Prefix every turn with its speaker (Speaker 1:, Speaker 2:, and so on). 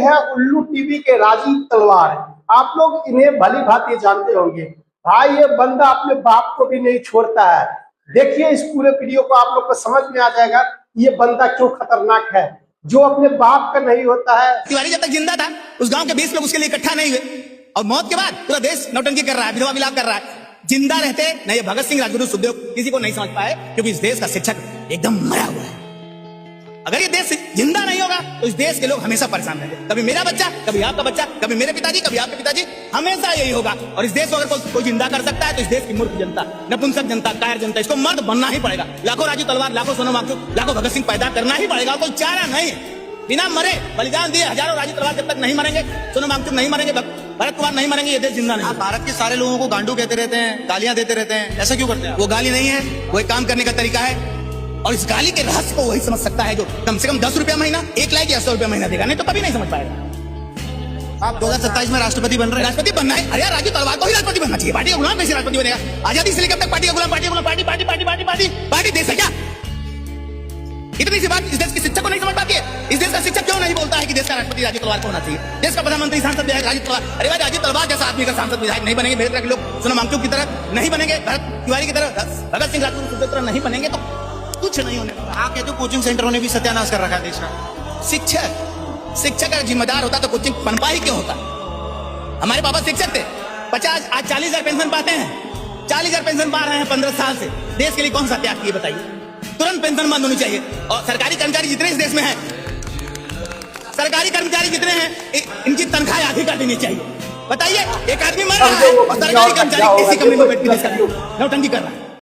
Speaker 1: हैं उल्लू टीवी के राजीव तलवार। आप लोग इन्हें भली भांति जानते होंगे। भाई ये बंदा अपने बाप को भी नहीं छोड़ता है। देखिए इस पूरे वीडियो को, आप लोग को समझ में आ जाएगा ये बंदा क्यों खतरनाक है। जो अपने बाप का नहीं होता है।
Speaker 2: तिवारी जब तक जिंदा था उस गांव के 20 लोग उसके लिए इकट्ठा नहीं हुए, और मौत के बाद पूरा देश नौटंकी कर रहा है, विधवा विलाप कर रहा है। जिंदा रहते न ये भगत सिंह, राजगुरु, सुखदेव किसी को नहीं समझ पाए, क्योंकि इस देश का शिक्षक एकदम मरा हुआ है। अगर ये देश जिंदा नहीं होगा तो इस देश के लोग हमेशा परेशान रहेंगे। कभी मेरा बच्चा, कभी आपका बच्चा, कभी मेरे पिताजी, कभी आपके पिताजी, हमेशा यही होगा। और इस देश को अगर कोई जिंदा कर सकता है तो इस देश की मूर्ख जनता, नपुंसक जनता, कायर जनता, इसको मर्द बनना ही पड़ेगा। लाखों राजीव तलवार, लाखों सोनम वांगचुक, लाखों भगत सिंह पैदा करना ही पड़ेगा। कोई चारा नहीं है। बिना मरे बलिदान दिए हजारों राजीव तलवार जब तक नहीं मरेंगे, सोनम वांगचुक नहीं मरेंगे, भरत कुमार नहीं मरेंगे, ये देश जिंदा नहीं।
Speaker 3: भारत के सारे लोगों को गांडू कहते रहते हैं, गालियां देते रहते हैं, ऐसा क्यों करते हैं?
Speaker 2: वो गाली नहीं है, वो एक काम करने का तरीका है। और इस गाली के रहस्य को वही समझ सकता है जो कम से कम 10 रुपया महीना, 1 लाख या 100 रुपया महीना देगा, नहीं तो कभी नहीं समझ पाएगा।
Speaker 3: आप 2027 में राष्ट्रपति बन रहे हैं।
Speaker 2: राष्ट्रपति बनना है? अरे यार राजीव तलवार को ही राष्ट्रपति बनना चाहिए। पार्टी का गुलाम कैसे राष्ट्रपति बनेगा? आजादी से लेकर तक पार्टी का गुलाम, पार्टी का गुलाम, party party party party party party देश है क्या? इतनी सी बात इस देश की शिक्षा को नहीं समझ पाती है। इस देश का शिक्षक क्यों नहीं बोलता है कि देश का राष्ट्रपति राजीव तलवार को होना चाहिए? देश का प्रधानमंत्री, सांसद, विधायक राजीव तलवार। अरे भाई राजीव तलवार जैसा आदमी का सांसद विधायक नहीं बनेंगे, मेरे तरह के लोग सोनम वांगचुक की तरह नहीं बनेंगे, भरत तिवारी की तरह, भगत सिंह, राजगुरु, सुखदेव की तरह नहीं बनेंगे तो कुछ नहीं होने वाला।
Speaker 3: आप कहते हो कोचिंग सेंटरों ने भी सत्यानाश कर रखा है देश का।
Speaker 2: शिक्षक अगर जिम्मेदार होता तो कोचिंग पनपा ही क्यों होता? हमारे पापा शिक्षक थे, 50 आज 40,000 पेंशन पाते हैं। 40,000 पेंशन पा रहे हैं 15 साल से। देश के लिए कौन सा त्याग किए बताइए? तुरंत पेंशन बंद होनी चाहिए। और सरकारी कर्मचारी जितने इस देश में हैं, सरकारी कर्मचारी जितने हैं, इनकी तनख्वाह आधी कर देनी चाहिए। बताइए, एक आदमी मर रहा है और सरकारी कर्मचारी किसी कमरे में बैठ के नौटंकी कर रहा है।